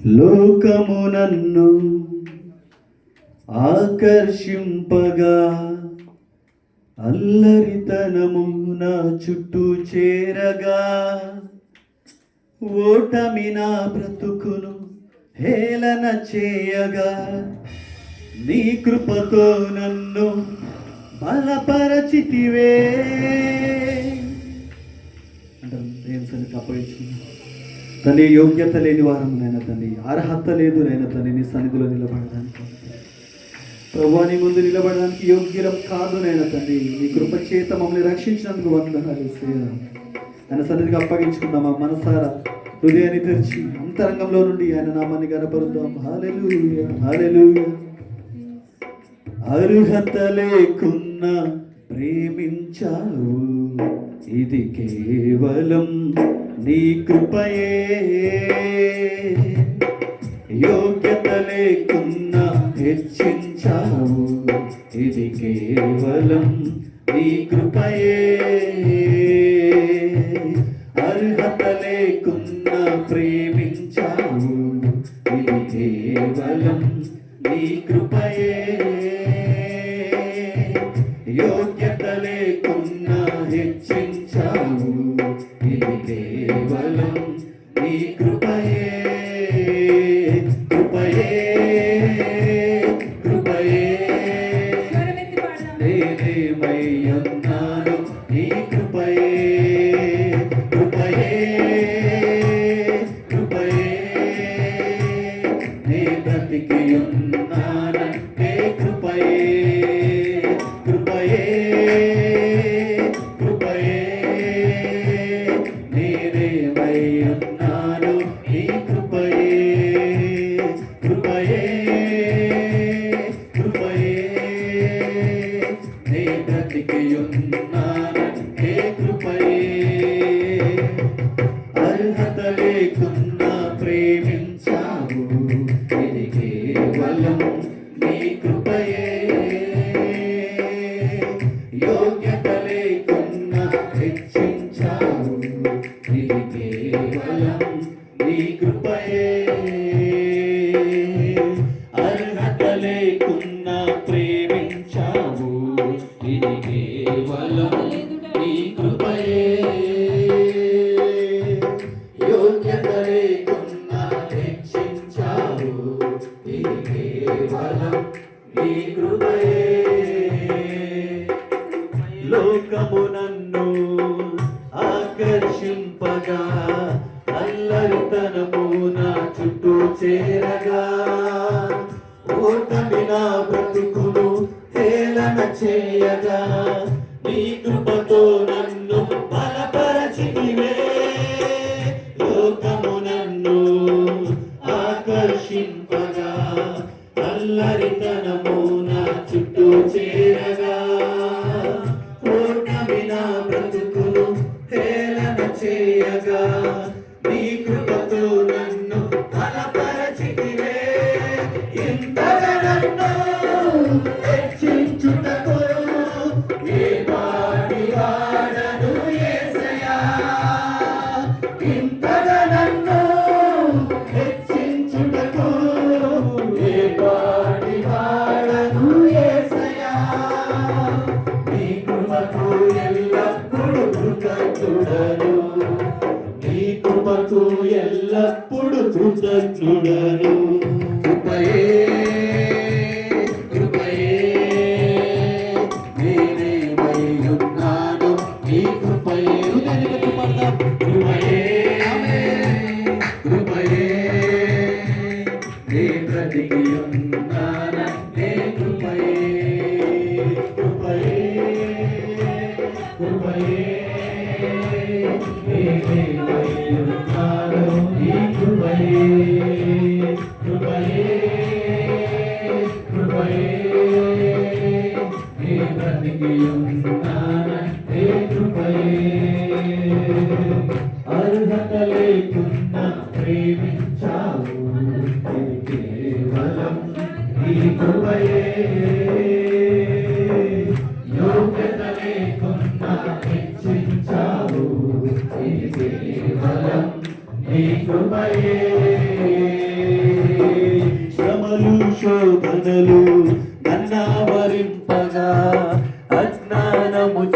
లోకము నన్ను ఆకర్షింపగా, అల్లరితనము నా చుట్టూ చేరగా, ఓటమి నా బ్రతుకును హేళన చేయగా, నీ కృపతో నన్ను బలపరచితివే. అంటారు దేవుని సన్నిధికి అప్పగించుకున్నాను. తండ్రి, యోగ్యత లేని వారం నైనా తండ్రి, అర్హత లేదు నైనా తండ్రి నీ సన్నిధిలో నిలబడడానికి. ప్రభువా, నీ ముందు నిలబడడానికి యోగ్యులం కాదు నైనా తండ్రి. నీ కృప చేత మమ్మల్ని రక్షించినందుకు వందనాలు. ఆయన సన్నిధికి అప్పగించుకుందామా మనసారా, హృదయాన్ని తెరిచి అంతరంగంలో నుండి ఆయన నామాన్ని కనపరుద్దాం. హల్లెలూయా, హల్లెలూయా. అర్హత లేకున్నా ప్రేమించావు, ఇది కేవలం నీ కృపయే. యోగ్యత లేకున్నా హెచ్చించావు, ఇది కేవలం నీ కృపయే. అర్హత లేకున్నా ప్రేమించావు, ఇది కేవలం నీ కృపయే. యోగ్యత లేకున్నా హెచ్చించావు, ఇది కేవలం నీ కృపయే. కృపయే, కృపయే. నేనేమై ఉన్నాను నీ కృపయే. కృపయే, కృపయే. నే బ్రతికి ఉన్నానంటే కృపయే. కృపయే, కృపయే. నేనేమై ఉన్నాను నీ కృపయే. కృపయే, కృపయే. నే బ్రతికి ఉన్నానంటే కృపయే. అర్హత లేకున్నా ప్రేమించావు, ఇది కేవలం నీ కృపయే. యోగ్యత లేకున్నా హెచ్చించావు, ఇది కేవలం నీ కృపయే. అర్హత లేకున్నా ప్రేమించావు, ఇది కేవలం నీ కృపయే. యోగ్యత లేకున్నా హెచ్చించావు, ఇది కేవలం నీ కృపయే. లోకము నన్ను ఆకర్షింపగా, అల్లరితనము నా చుట్టూ చేరగా, ఓటమి నా బ్రతుకును హేళన చేయగా, నీ కృపతో నన్ను బలపరచితివే. లోకము నన్ను ఆకర్షింపగా, అల్లరితనము నా చుట్టూ చేరగా, ఓటమి నా బ్రతుకును హేళన చేయగా, నీ కృపతో నన్ను బలపరచితివే. ఇంతగా నన్ను హెచ్చించుటకు ఏ వాడి వాడను యేసయ్యా. ఇంతగా నన్ను హెచ్చించుటకు ఏ వాడి వాడను యేసయ్యా. నీ కృపకు ఎల్లప్పుడూ కృతజ్ఞుడను, నీ కృపకు ఎల్లప్పుడూ కృతజ్ఞుడను. కృపయే, కృపయే. నేనేమై ఉన్నాను నీ కృపయే. కృపయే, కృపయే. నే బ్రతికి ఉన్నానంటే కృపయే. కృపయే, కృపయే. నేనేమై ఉన్నాను నీ కృపయే. కృపయే, కృపయే. నే బ్రతికి ఉన్నానంటే కృపయే. అర్హత లేకున్నా ప్రేమించావు, ఇది కేవలం నీ కృపయే. యోగ్యత లేకున్నా హెచ్చించావు, ఇది కేవలం నీ కృపయే.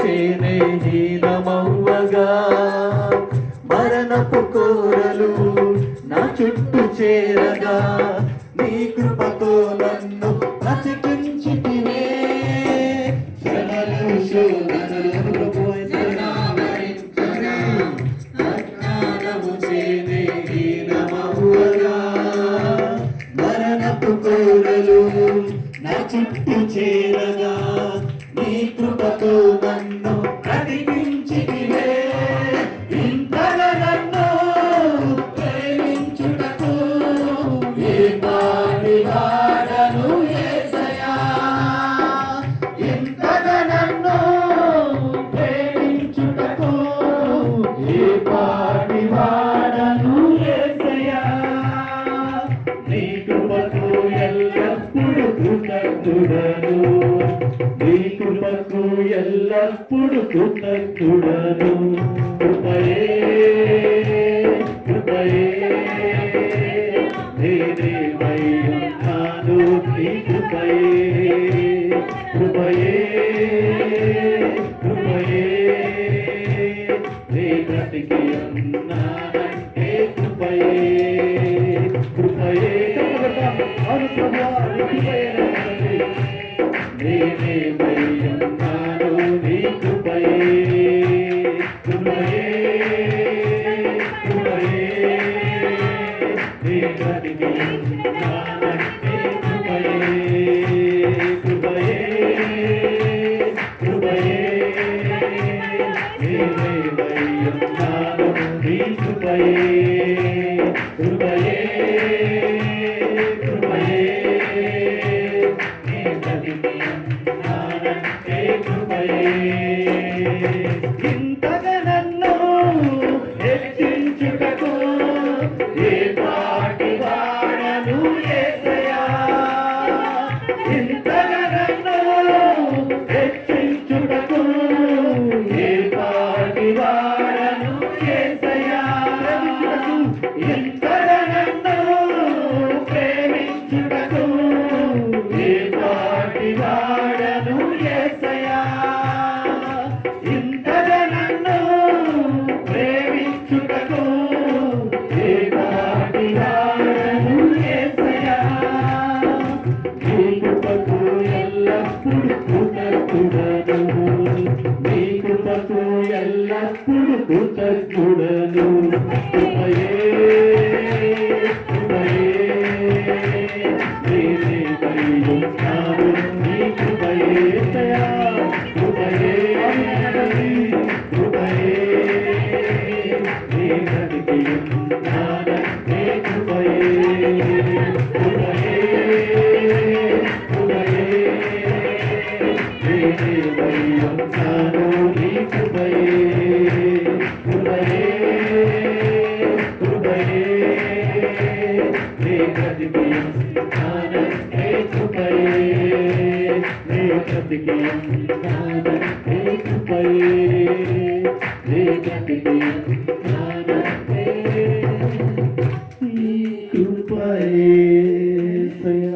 చేనే హీనమవ్వగా మరణపు కోరలు నా చుట్టూ చేరగా నీ కృపతో నన్ను బ్రతికించితివే. శ్రమలు శోధనలు అజ్ఞానము చేనే హీనమవ్వగా మరణపు కోరలు నా చుట్టూ చేరగా నీ కృపతో నన్ను బ్రతికించితివే. ఇంతగా నన్ను ప్రేమించుటకు ఏ పాటి వాడను యేసయ్యా. ఇంతగా నన్ను ప్రేమించుటకు ఏ పాటి వాడను యేసయ్యా. నీ కృపకు ఎల్లప్పుడూ కృతజ్ఞుడను, నీ కృపకు ఎల్లప్పుడు కృతజ్ఞుడను. కృపయే కృపయే నేనేమై ఉన్నాను, నీ కృపయే కృపయే కృపయే నీ బ్రతికి ఉన్నానంటే కృపయే కృపయే. అవును ప్రభువా, నేనేమై ఉన్నాను, నీ కృపయే కృపయే కృపయే నీ బ్రతికి ఉన్నానంటే కృపయే కృపయే కృపయే నేనేమై ఉన్నాను, నీ కృపయే కృపయే కృపయే నీ బ్రతికి ఉన్నానంటే కృపయే. ఇంతగా నన్ను హెచ్చించుటకు ఏ పాటి వాడను యేసయ్యా. ఇంతగా నన్ను హెచ్చించుటకు ఏ పాటి వాడను యేసయ్యా. ఇంతగా నన్ను ప్రేమించుటకు ఏ పాటి వాడను యేసయ్యా. ఇంతగా నన్ను ప్రేమించుటకు ఏ పాటి వాడను యేసయ్యా. నీ కృపకు ఎల్లప్పుడు కృతజ్ఞుడను, నీ కృపకు ఎల్లప్పుడు కృతజ్ఞుడను. కృపయే కృపయే నేనేమై ఉన్నాను, నీ కృపయే కృపయే కృపయే నీ బ్రతికి ఉన్నానంటే కృపయే కృపయే కృపయే నేనేమై ఉన్నాను, నీ కృపయే కృపయే కృపయే నీ బ్రతికి ఉన్నానంటే కృపయే నీ బ్రతికి ఉన్నానంటే కృపయే నీ బ్రతికి